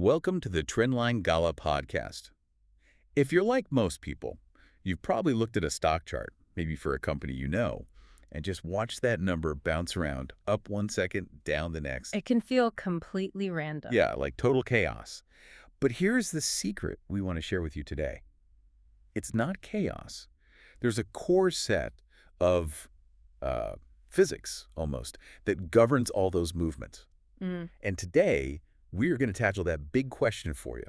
Welcome to the Trendline Gala podcast. If you're like most people, you've probably looked at a stock chart, maybe for a company you know, and just watched that number bounce around, up 1 second, down the next. It can feel completely random. Yeah, like total chaos. But here's the secret we want to share with you today. It's not chaos. There's a core set of physics, almost, that governs all those movements. And today, we are going to tackle that big question for you.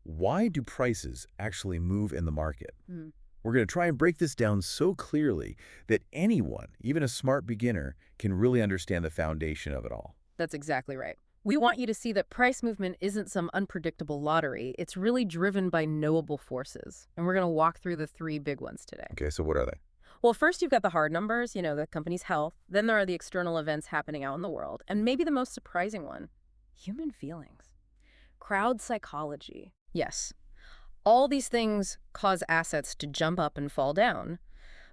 Why do prices actually move in the market? We're going to try and break this down so clearly that anyone, even a smart beginner, can really understand the foundation of it all. That's exactly right. We want you to see that price movement isn't some unpredictable lottery. It's really driven by knowable forces. And we're going to walk through the three big ones today. Okay, so what are they? Well, first you've got the hard numbers, the company's health. Then there are the external events happening out in the world. And maybe the most surprising one, human feelings. Crowd psychology. Yes. All these things cause assets to jump up and fall down.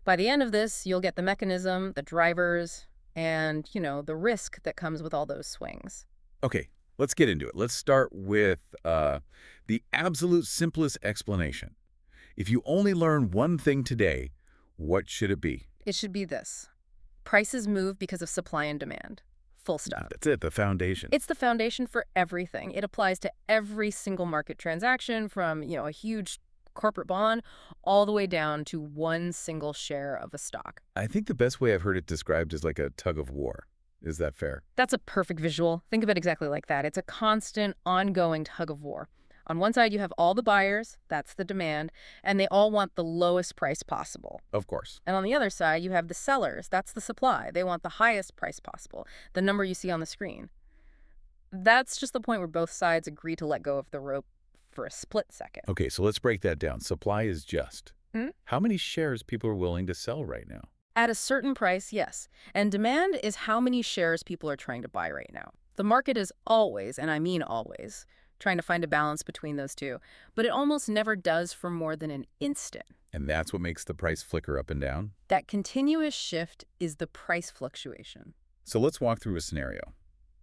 By the end of this, you'll get the mechanism, the drivers, and, the risk that comes with all those swings. Okay, let's get into it. Let's start with the absolute simplest explanation. If you only learn one thing today, what should it be? It should be this. Prices move because of supply and demand. Full stop. That's it, the foundation. It's the foundation for everything. It applies to every single market transaction from, a huge corporate bond all the way down to one single share of a stock. I think the best way I've heard it described is like a tug of war. Is that fair? That's a perfect visual. Think of it exactly like that. It's a constant, ongoing tug of war. On one side, you have all the buyers, that's the demand, and they all want the lowest price possible. Of course. And on the other side, you have the sellers, that's the supply. They want the highest price possible, the number you see on the screen. That's just the point where both sides agree to let go of the rope for a split second. Okay, so let's break that down. Supply is just. How many shares people are willing to sell right now? At a certain price, yes. And demand is how many shares people are trying to buy right now. The market is always, and I mean always, trying to find a balance between those two. But it almost never does for more than an instant. And that's what makes the price flicker up and down? That continuous shift is the price fluctuation. So let's walk through a scenario.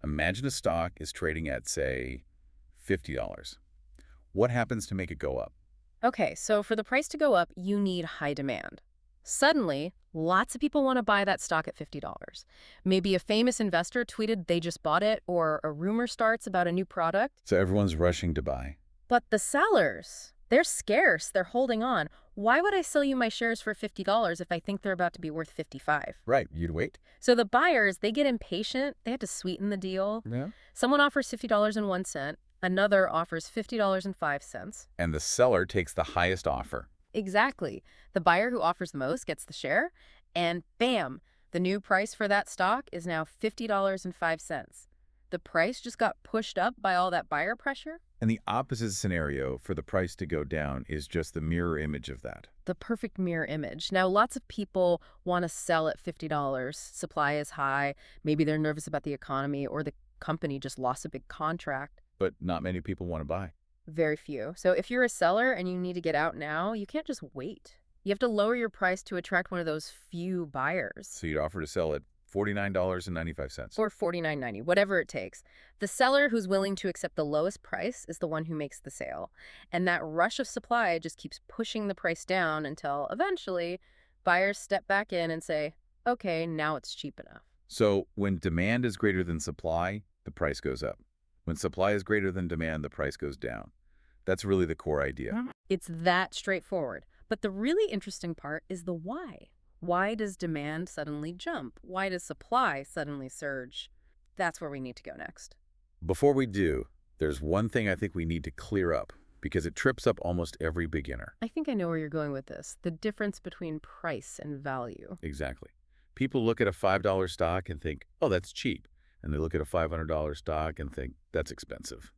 Imagine a stock is trading at, say, $50. What happens to make it go up? Okay, so for the price to go up, you need high demand. Suddenly, lots of people want to buy that stock at $50. Maybe a famous investor tweeted they just bought it, or a rumor starts about a new product. So everyone's rushing to buy. But the sellers, they're scarce. They're holding on. Why would I sell you my shares for $50 if I think they're about to be worth $55? Right, you'd wait. So the buyers, they get impatient. They have to sweeten the deal. Yeah. Someone offers $50.01. Another offers $50.05. And the seller takes the highest offer. Exactly. The buyer who offers the most gets the share, and bam, the new price for that stock is now $50.05. The price just got pushed up by all that buyer pressure. And the opposite scenario for the price to go down is just the mirror image of that. The perfect mirror image. Now, lots of people want to sell at $50. Supply is high. Maybe they're nervous about the economy, or the company just lost a big contract. But not many people want to buy. Very few. So if you're a seller and you need to get out now, you can't just wait. You have to lower your price to attract one of those few buyers. So you'd offer to sell at $49.95. Or $49.90, whatever it takes. The seller who's willing to accept the lowest price is the one who makes the sale. And that rush of supply just keeps pushing the price down until eventually buyers step back in and say, okay, now it's cheap enough. So when demand is greater than supply, the price goes up. When supply is greater than demand, the price goes down. That's really the core idea. It's that straightforward. But the really interesting part is the why. Why does demand suddenly jump? Why does supply suddenly surge? That's where we need to go next. Before we do, there's one thing I think we need to clear up, because it trips up almost every beginner. I think I know where you're going with this. The difference between price and value. Exactly. People look at a $5 stock and think, oh, that's cheap. And they look at a $500 stock and think, that's expensive.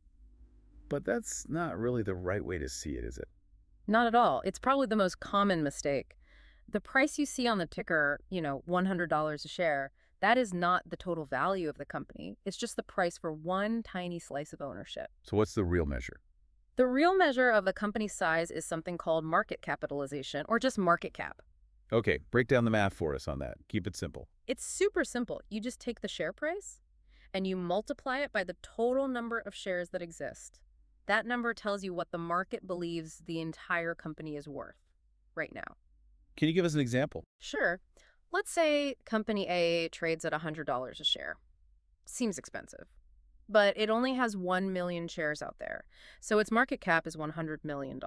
But that's not really the right way to see it, is it? Not at all. It's probably the most common mistake. The price you see on the ticker, $100 a share, that is not the total value of the company. It's just the price for one tiny slice of ownership. So what's the real measure? The real measure of a company's size is something called market capitalization, or just market cap. Okay, break down the math for us on that. Keep it simple. It's super simple. You just take the share price and you multiply it by the total number of shares that exist. That number tells you what the market believes the entire company is worth right now. Can you give us an example? Sure. Let's say company A trades at $100 a share. Seems expensive. But it only has 1 million shares out there, so its market cap is $100 million.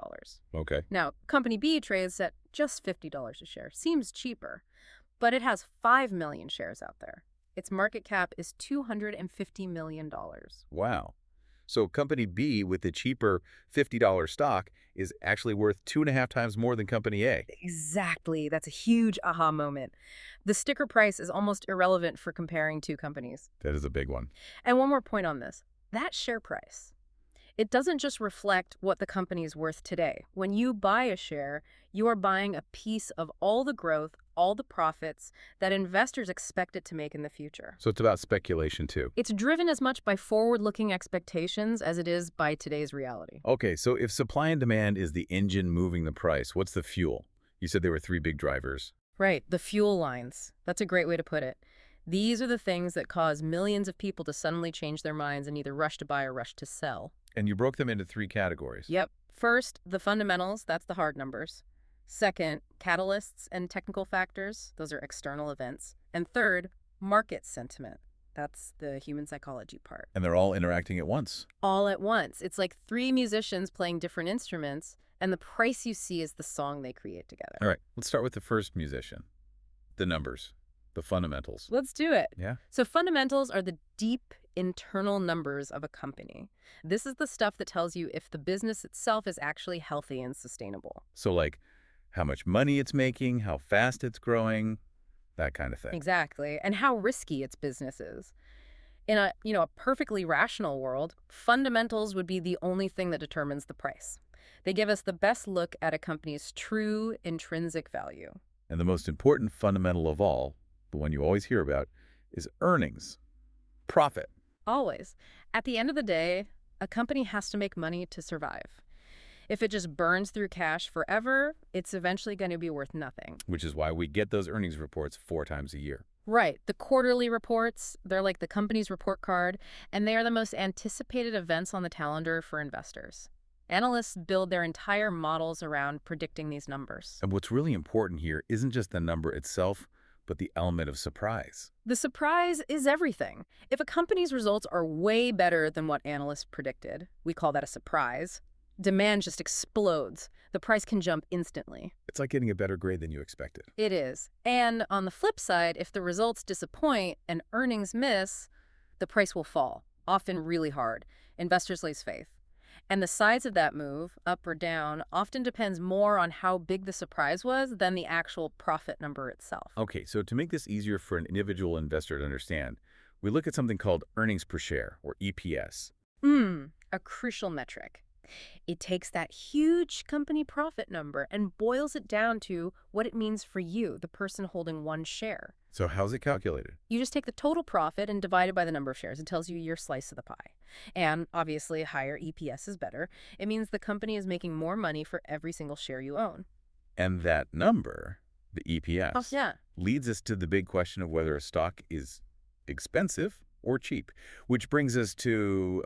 Okay. Now, company B trades at just $50 a share. Seems cheaper, but it has 5 million shares out there. Its market cap is $250 million. Wow. So company B with the cheaper $50 stock is actually worth 2.5 times more than company A. Exactly. That's a huge aha moment. The sticker price is almost irrelevant for comparing two companies. That is a big one. And one more point on this. That share price, it doesn't just reflect what the company is worth today. When you buy a share, you are buying a piece of all the growth, all the profits that investors expect it to make in the future. So it's about speculation too. It's driven as much by forward-looking expectations as it is by today's reality. Okay, so if supply and demand is the engine moving the price, what's the fuel? You said there were 3 big drivers. Right, the fuel lines. That's a great way to put it. These are the things that cause millions of people to suddenly change their minds and either rush to buy or rush to sell. And you broke them into 3 categories. Yep. First, the fundamentals, that's the hard numbers. Second, catalysts and technical factors, those are external events. And third, market sentiment. That's the human psychology part. And they're all interacting at once. All at once. It's like 3 musicians playing different instruments, and the price you see is the song they create together. All right, let's start with the first musician. The numbers, the fundamentals. Let's do it. Yeah? So fundamentals are the deep internal numbers of a company. This is the stuff that tells you if the business itself is actually healthy and sustainable. So like how much money it's making, how fast it's growing, that kind of thing. Exactly. And how risky its business is. In a perfectly rational world, fundamentals would be the only thing that determines the price. They give us the best look at a company's true intrinsic value. And the most important fundamental of all, the one you always hear about, is earnings, profit. Always. At the end of the day, a company has to make money to survive. If it just burns through cash forever, it's eventually going to be worth nothing. Which is why we get those earnings reports 4 times a year. Right. The quarterly reports, they're like the company's report card, and they are the most anticipated events on the calendar for investors. Analysts build their entire models around predicting these numbers. And what's really important here isn't just the number itself, but the element of surprise. The surprise is everything. If a company's results are way better than what analysts predicted, we call that a surprise. Demand just explodes. The price can jump instantly. It's like getting a better grade than you expected. It is. And on the flip side, if the results disappoint and earnings miss, the price will fall, often really hard. Investors lose faith. And the size of that move, up or down, often depends more on how big the surprise was than the actual profit number itself. Okay, so to make this easier for an individual investor to understand, we look at something called earnings per share, or EPS. A crucial metric. It takes that huge company profit number and boils it down to what it means for you, the person holding one share. So how's it calculated? You just take the total profit and divide it by the number of shares. It tells you your slice of the pie. And obviously, higher EPS is better. It means the company is making more money for every single share you own. And that number, the EPS, Oh, yeah. leads us to the big question of whether a stock is expensive or cheap, which brings us to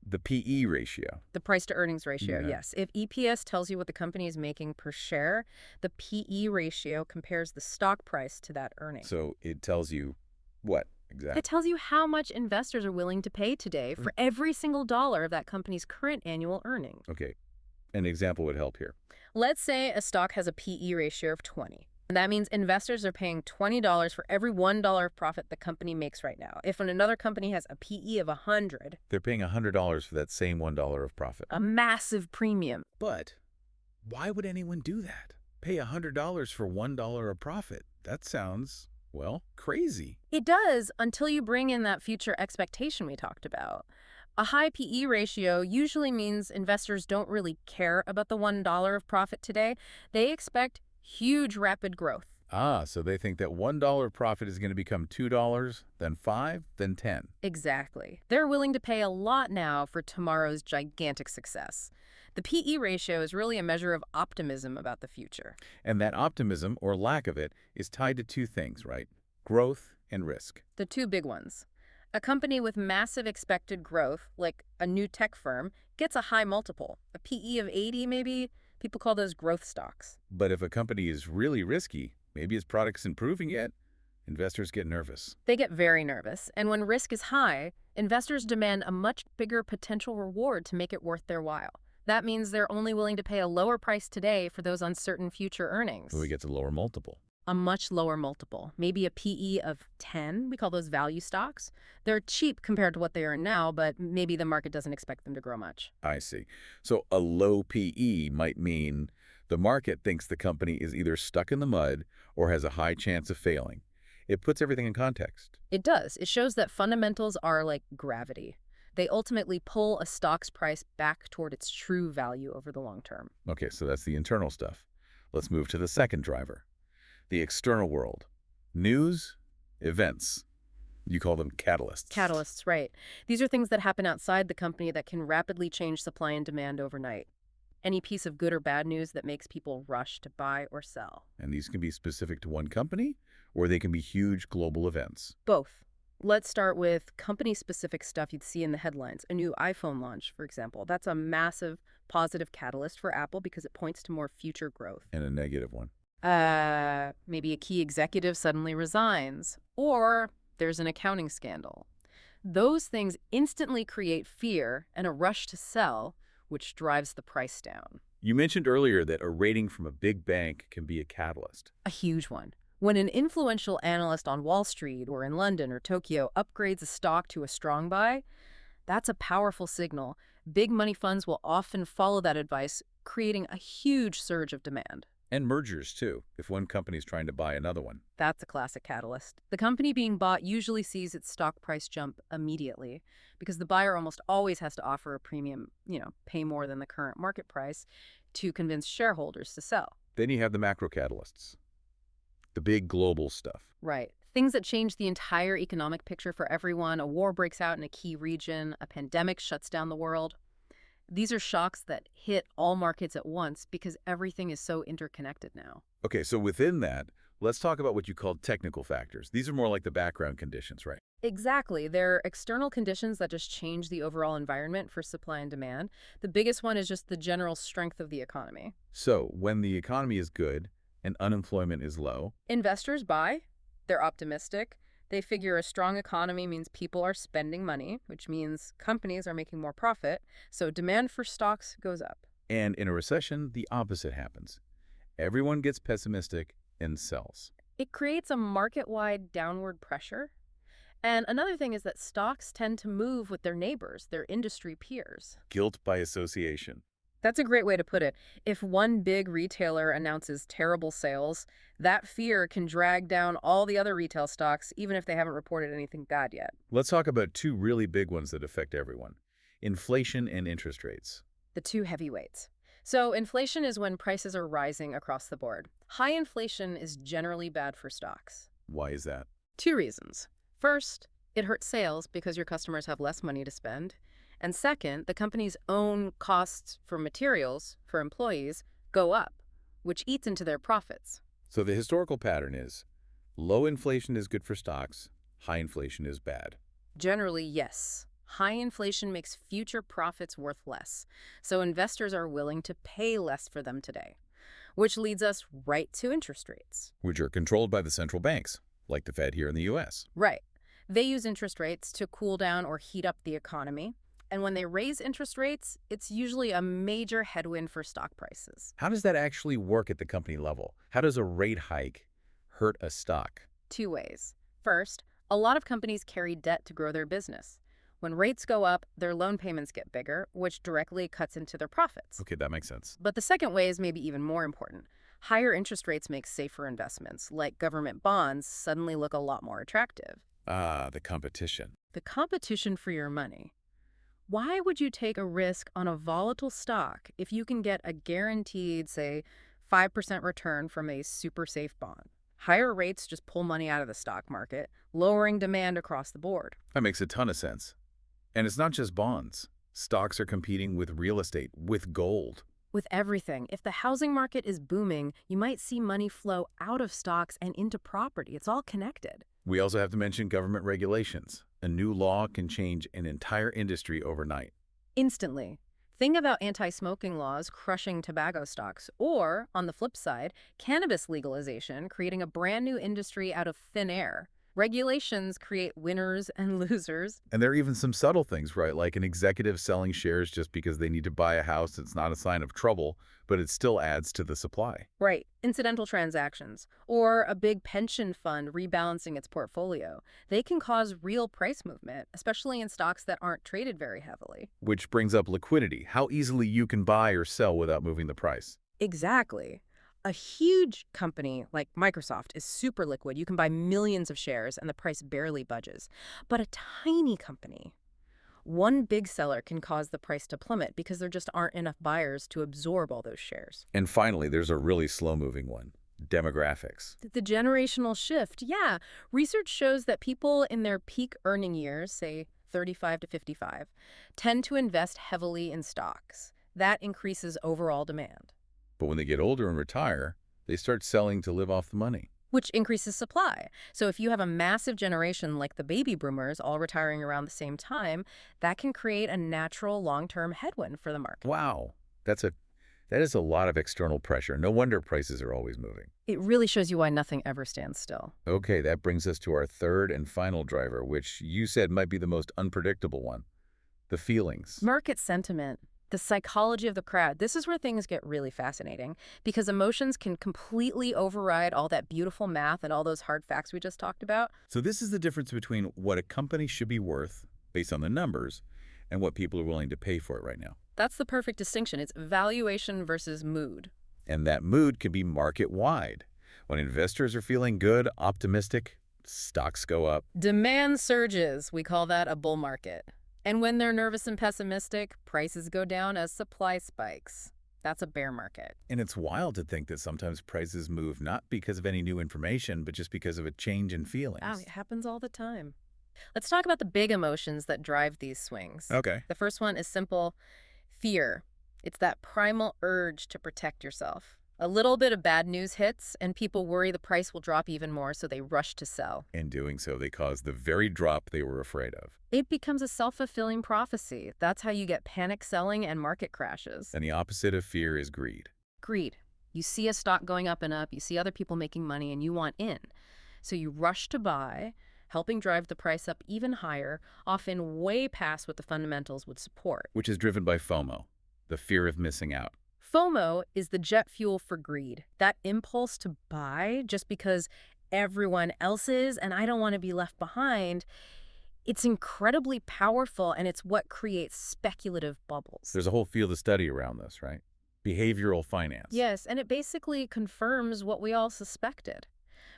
the PE ratio. The price to earnings ratio, Yeah. yes. If EPS tells you what the company is making per share, the PE ratio compares the stock price to that earning. So it tells you what exactly? It tells you how much investors are willing to pay today for every single dollar of that company's current annual earnings. Okay, an example would help here. Let's say a stock has a PE ratio of 20. And that means investors are paying $20 for every $1 of profit the company makes right now. If another company has a PE of 100, They're paying $100 for that same $1 of profit. a massive premium. But why would anyone do that? Pay $100 for $1 of profit? That sounds, well, crazy. It does until you bring in that future expectation we talked about. A high PE ratio usually means investors don't really care about the $1 of profit today. They expect huge rapid growth. Ah, so they think that $1 profit is going to become $2, then $5, then $10. Exactly. They're willing to pay a lot now for tomorrow's gigantic success. The PE ratio is really a measure of optimism about the future. And that optimism, or lack of it, is tied to 2 things, right? Growth and risk. The 2 big ones. A company with massive expected growth, like a new tech firm, gets a high multiple. A PE of 80, maybe? People call those growth stocks. But if a company is really risky, maybe its product's improving yet, investors get nervous. They get very nervous, and when risk is high, investors demand a much bigger potential reward to make it worth their while. That means they're only willing to pay a lower price today for those uncertain future earnings. So we get a lower multiple. A much lower multiple, maybe a PE of 10. We call those value stocks. They're cheap compared to what they are now, but maybe the market doesn't expect them to grow much. I see. So a low PE might mean the market thinks the company is either stuck in the mud or has a high chance of failing. It puts everything in context. It does. It shows that fundamentals are like gravity. They ultimately pull a stock's price back toward its true value over the long term. Okay, so that's the internal stuff. Let's move to the second driver, the external world. News, events. You call them catalysts. Catalysts, right. These are things that happen outside the company that can rapidly change supply and demand overnight. Any piece of good or bad news that makes people rush to buy or sell. And these can be specific to one company, or they can be huge global events. Both. Let's start with company-specific stuff you'd see in the headlines. A new iPhone launch, for example. That's a massive positive catalyst for Apple because it points to more future growth. And a negative one. Maybe a key executive suddenly resigns, or there's an accounting scandal. Those things instantly create fear and a rush to sell, which drives the price down. You mentioned earlier that a rating from a big bank can be a catalyst. A huge one. When an influential analyst on Wall Street or in London or Tokyo upgrades a stock to a strong buy, that's a powerful signal. Big money funds will often follow that advice, creating a huge surge of demand. And mergers, too, if one company is trying to buy another one. That's a classic catalyst. The company being bought usually sees its stock price jump immediately because the buyer almost always has to offer a premium, pay more than the current market price to convince shareholders to sell. Then you have the macro catalysts, the big global stuff. Right. Things that change the entire economic picture for everyone. A war breaks out in a key region. A pandemic shuts down the world. These are shocks that hit all markets at once because everything is so interconnected now. Okay, so within that, let's talk about what you call technical factors. These are more like the background conditions, right? Exactly. They're external conditions that just change the overall environment for supply and demand. The biggest one is just the general strength of the economy. So when the economy is good and unemployment is low, Investors buy. They're optimistic. They figure a strong economy means people are spending money, which means companies are making more profit, so demand for stocks goes up. and in a recession, the opposite happens. Everyone gets pessimistic and sells. It creates a market-wide downward pressure. And another thing is that stocks tend to move with their neighbors, their industry peers. Guilt by association. That's a great way to put it. If one big retailer announces terrible sales, that fear can drag down all the other retail stocks, even if they haven't reported anything bad yet. Let's talk about two really big ones that affect everyone. Inflation and interest rates. The two heavyweights. So inflation is when prices are rising across the board. High inflation is generally bad for stocks. Why is that? Two reasons. First, it hurts sales because your customers have less money to spend. And second, the company's own costs for materials for employees go up, which eats into their profits. So the historical pattern is low inflation is good for stocks, high inflation is bad. Generally, yes. High inflation makes future profits worth less, so investors are willing to pay less for them today, which leads us right to interest rates. Which are controlled by the central banks, like the Fed here in the U.S. Right. They use interest rates to cool down or heat up the economy. And when they raise interest rates, it's usually a major headwind for stock prices. How does that actually work at the company level? How does a rate hike hurt a stock? Two ways. First, a lot of companies carry debt to grow their business. When rates go up, their loan payments get bigger, which directly cuts into their profits. Okay, that makes sense. But the second way is maybe even more important. Higher interest rates make safer investments, like government bonds, suddenly look a lot more attractive. Ah, the competition. The competition for your money. Why would you take a risk on a volatile stock if you can get a guaranteed, say, 5% return from a super safe bond? Higher rates just pull money out of the stock market, lowering demand across the board. That makes a ton of sense. And it's not just bonds. Stocks are competing with real estate, with gold. With everything, if the housing market is booming, you might see money flow out of stocks and into property. It's all connected. We also have to mention government regulations. A new law can change an entire industry overnight. Instantly. Think about anti-smoking laws crushing tobacco stocks, or, on the flip side, cannabis legalization creating a brand new industry out of thin air. Regulations create winners and losers. And there are even some subtle things, right? Like an executive selling shares just because they need to buy a house. It's not a sign of trouble, but it still adds to the supply. Right, incidental transactions, or a big pension fund rebalancing its portfolio. They can cause real price movement, especially in stocks that aren't traded very heavily. Which brings up liquidity, how easily you can buy or sell without moving the price. Exactly. A huge company like Microsoft is super liquid. You can buy millions of shares and the price barely budges. But a tiny company, one big seller can cause the price to plummet because there just aren't enough buyers to absorb all those shares. And finally, there's a really slow-moving one, demographics. The generational shift, yeah. Research shows that people in their peak earning years, say 35 to 55, tend to invest heavily in stocks. That increases overall demand, But when they get older and retire, they start selling to live off the money. which increases supply. So if you have a massive generation like the baby boomers all retiring around the same time, that can create a natural long-term headwind for the market. Wow, that is a lot of external pressure. No wonder prices are always moving. It really shows you why nothing ever stands still. Okay, that brings us to our third and final driver, which you said might be the most unpredictable one, the feelings. Market sentiment, the psychology of the crowd. This is where things get really fascinating because emotions can completely override all that beautiful math and all those hard facts we just talked about. So this is the difference between what a company should be worth based on the numbers and what people are willing to pay for it right now. That's the perfect distinction. It's valuation versus mood. And that mood can be market-wide. When investors are feeling good, optimistic, stocks go up. Demand surges. We call that a bull market. And when they're nervous and pessimistic, prices go down as supply spikes. That's a bear market. And it's wild to think that sometimes prices move not because of any new information, but just because of a change in feelings. Wow, it happens all the time. Let's talk about the big emotions that drive these swings. Okay. The first one is simple: fear. It's that primal urge to protect yourself. A little bit of bad news hits, and people worry the price will drop even more, so they rush to sell. In doing so, they cause the very drop they were afraid of. It becomes a self-fulfilling prophecy. That's how you get panic selling and market crashes. And the opposite of fear is greed. Greed. You see a stock going up and up, you see other people making money, and you want in. So you rush to buy, helping drive the price up even higher, often way past what the fundamentals would support. Which is driven by FOMO, the fear of missing out. FOMO is the jet fuel for greed. That impulse to buy just because everyone else is and I don't want to be left behind. It's incredibly powerful, and it's what creates speculative bubbles. There's a whole field of study around this, right? Behavioral finance. Yes, and it basically confirms what we all suspected.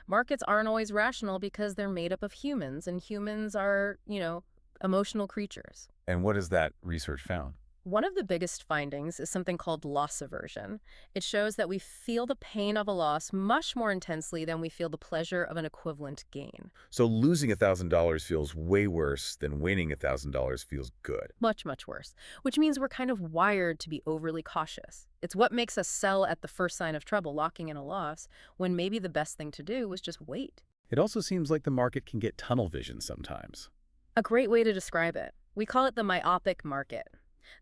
Markets aren't always rational because they're made up of humans, and humans are, emotional creatures. And what has that research found? One of the biggest findings is something called loss aversion. It shows that we feel the pain of a loss much more intensely than we feel the pleasure of an equivalent gain. So losing $1,000 feels way worse than winning $1,000 feels good. Much, much worse, which means we're kind of wired to be overly cautious. It's what makes us sell at the first sign of trouble, locking in a loss, when maybe the best thing to do was just wait. It also seems like the market can get tunnel vision sometimes. A great way to describe it. We call it the myopic market.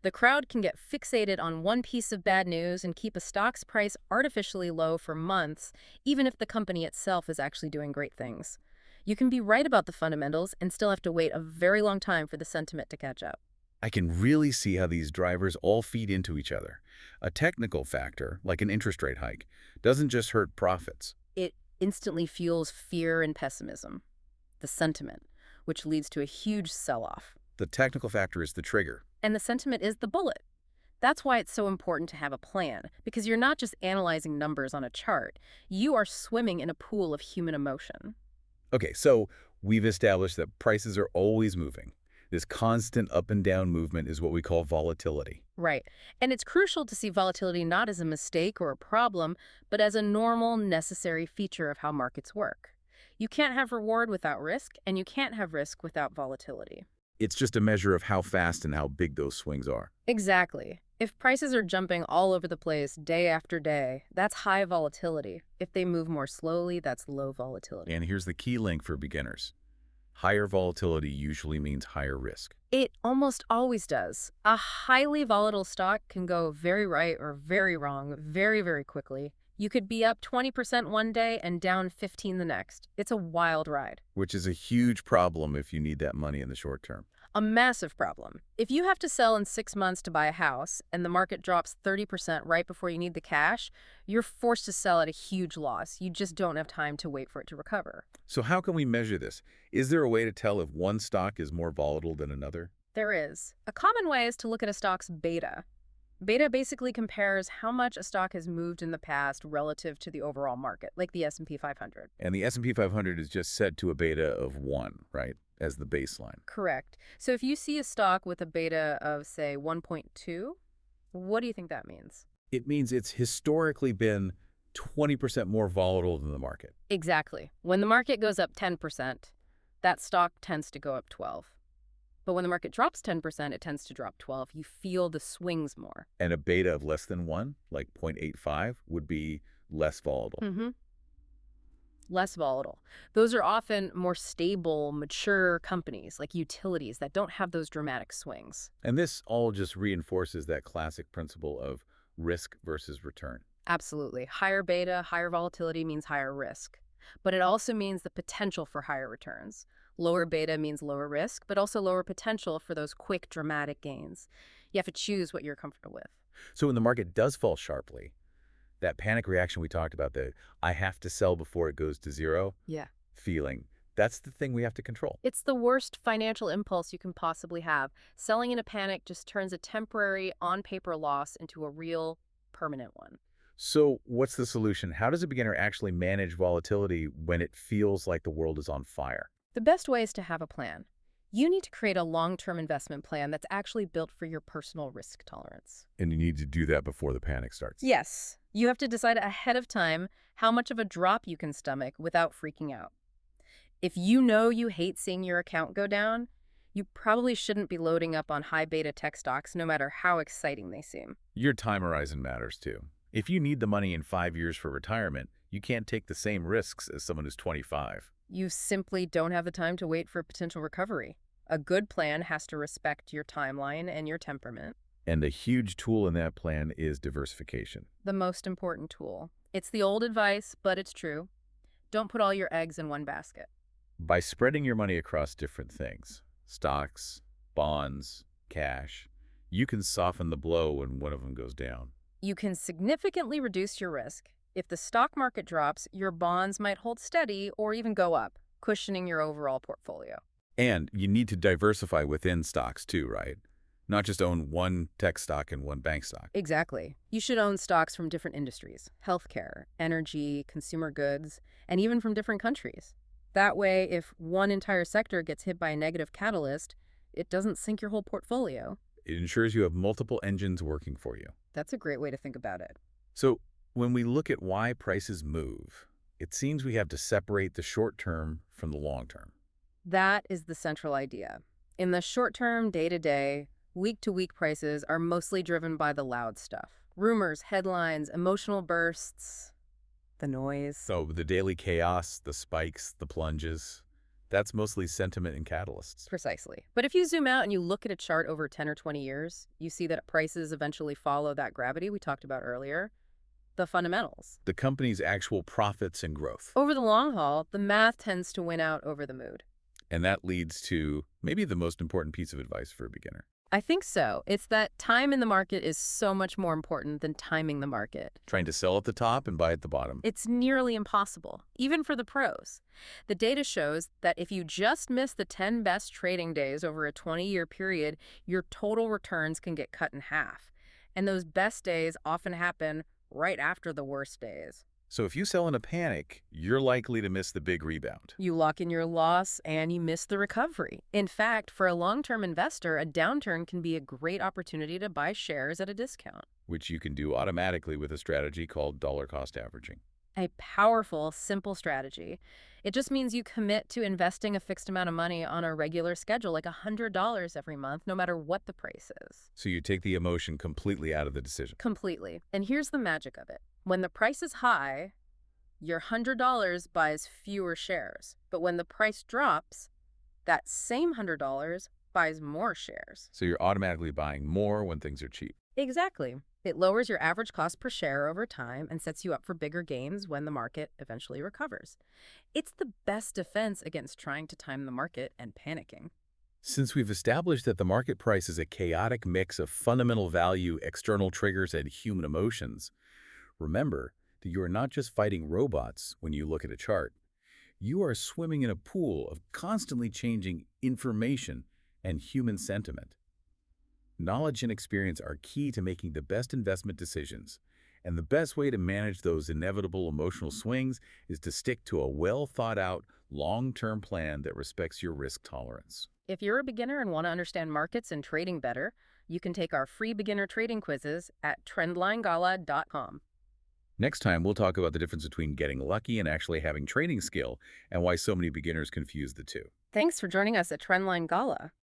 The crowd can get fixated on one piece of bad news and keep a stock's price artificially low for months, even if the company itself is actually doing great things. You can be right about the fundamentals and still have to wait a very long time for the sentiment to catch up. I can really see how these drivers all feed into each other. A technical factor, like an interest rate hike, doesn't just hurt profits. It instantly fuels fear and pessimism, the sentiment, which leads to a huge sell-off. The technical factor is the trigger. And the sentiment is the bullet. That's why it's so important to have a plan, because you're not just analyzing numbers on a chart. You are swimming in a pool of human emotion. Okay, so we've established that prices are always moving. This constant up and down movement is what we call volatility. Right. And it's crucial to see volatility not as a mistake or a problem, but as a normal, necessary feature of how markets work. You can't have reward without risk, and you can't have risk without volatility. It's just a measure of how fast and how big those swings are. Exactly. If prices are jumping all over the place day after day, that's high volatility. If they move more slowly, that's low volatility. And here's the key link for beginners. Higher volatility usually means higher risk. It almost always does. A highly volatile stock can go very right or very wrong very, very quickly. You could be up 20% one day and down 15 the next. It's a wild ride. Which is a huge problem if you need that money in the short term. A massive problem. If you have to sell in 6 months to buy a house and the market drops 30% right before you need the cash, you're forced to sell at a huge loss. You just don't have time to wait for it to recover. So how can we measure this? Is there a way to tell if one stock is more volatile than another? There is. A common way is to look at a stock's beta. Beta basically compares how much a stock has moved in the past relative to the overall market, like the S&P 500. And the S&P 500 is just set to a beta of 1, right, as the baseline. Correct. So if you see a stock with a beta of, say, 1.2, what do you think that means? It means it's historically been 20% more volatile than the market. Exactly. When the market goes up 10%, that stock tends to go up 12. But when the market drops 10%, it tends to drop 12. You feel the swings more. And a beta of less than 1, like 0.85, would be less volatile. Mm-hmm. Less volatile. Those are often more stable, mature companies, like utilities, that don't have those dramatic swings. And this all just reinforces that classic principle of risk versus return. Absolutely. Higher beta, higher volatility means higher risk. But it also means the potential for higher returns. Lower beta means lower risk, but also lower potential for those quick, dramatic gains. You have to choose what you're comfortable with. So when the market does fall sharply, that panic reaction we talked about, the I have to sell before it goes to zero Yeah. feeling, that's the thing we have to control. It's the worst financial impulse you can possibly have. Selling in a panic just turns a temporary, on-paper loss into a real, permanent one. So what's the solution? How does a beginner actually manage volatility when it feels like the world is on fire? The best way is to have a plan. You need to create a long-term investment plan that's actually built for your personal risk tolerance. And you need to do that before the panic starts. Yes, you have to decide ahead of time how much of a drop you can stomach without freaking out. If you know you hate seeing your account go down, you probably shouldn't be loading up on high beta tech stocks no matter how exciting they seem. Your time horizon matters too. If you need the money in 5 years for retirement, you can't take the same risks as someone who's 25. You simply don't have the time to wait for potential recovery. A good plan has to respect your timeline and your temperament. And a huge tool in that plan is diversification. The most important tool. It's the old advice, but it's true. Don't put all your eggs in one basket. By spreading your money across different things, stocks, bonds, cash, you can soften the blow when one of them goes down. You can significantly reduce your risk. If the stock market drops, your bonds might hold steady or even go up, cushioning your overall portfolio. And you need to diversify within stocks too, right? Not just own one tech stock and one bank stock. Exactly. You should own stocks from different industries, healthcare, energy, consumer goods, and even from different countries. That way, if one entire sector gets hit by a negative catalyst, it doesn't sink your whole portfolio. It ensures you have multiple engines working for you. That's a great way to think about it. So when we look at why prices move, it seems we have to separate the short term from the long term. That is the central idea. In the short term, day-to-day, week-to-week prices are mostly driven by the loud stuff. Rumors, headlines, emotional bursts, the noise. So the daily chaos, the spikes, the plunges, that's mostly sentiment and catalysts. Precisely. But if you zoom out and you look at a chart over 10 or 20 years, you see that prices eventually follow that gravity we talked about earlier. The fundamentals. The company's actual profits and growth. Over the long haul, the math tends to win out over the mood. And that leads to maybe the most important piece of advice for a beginner. I think so. It's that time in the market is so much more important than timing the market. Trying to sell at the top and buy at the bottom. It's nearly impossible, even for the pros. The data shows that if you just miss the 10 best trading days over a 20-year period, your total returns can get cut in half. And those best days often happen right after the worst days. So if you sell in a panic, you're likely to miss the big rebound. You lock in your loss and you miss the recovery. In fact, for a long-term investor, a downturn can be a great opportunity to buy shares at a discount. Which you can do automatically with a strategy called dollar cost averaging. A powerful, simple strategy. It just means you commit to investing a fixed amount of money on a regular schedule, like $100 every month, no matter what the price is. So you take the emotion completely out of the decision. Completely. And here's the magic of it. When the price is high, your $100 buys fewer shares. But when the price drops, That same $100 buys more shares. So you're automatically buying more when things are cheap. Exactly. It lowers your average cost per share over time and sets you up for bigger gains when the market eventually recovers. It's the best defense against trying to time the market and panicking. Since we've established that the market price is a chaotic mix of fundamental value, external triggers, and human emotions, remember that you are not just fighting robots when you look at a chart. You are swimming in a pool of constantly changing information and human sentiment. Knowledge and experience are key to making the best investment decisions, and the best way to manage those inevitable emotional swings is to stick to a well-thought-out, long-term plan that respects your risk tolerance. If you're a beginner and want to understand markets and trading better, you can take our free beginner trading quizzes at trendlinegala.com. Next time, we'll talk about the difference between getting lucky and actually having trading skill, and why so many beginners confuse the two. Thanks for joining us at Trendline Gala.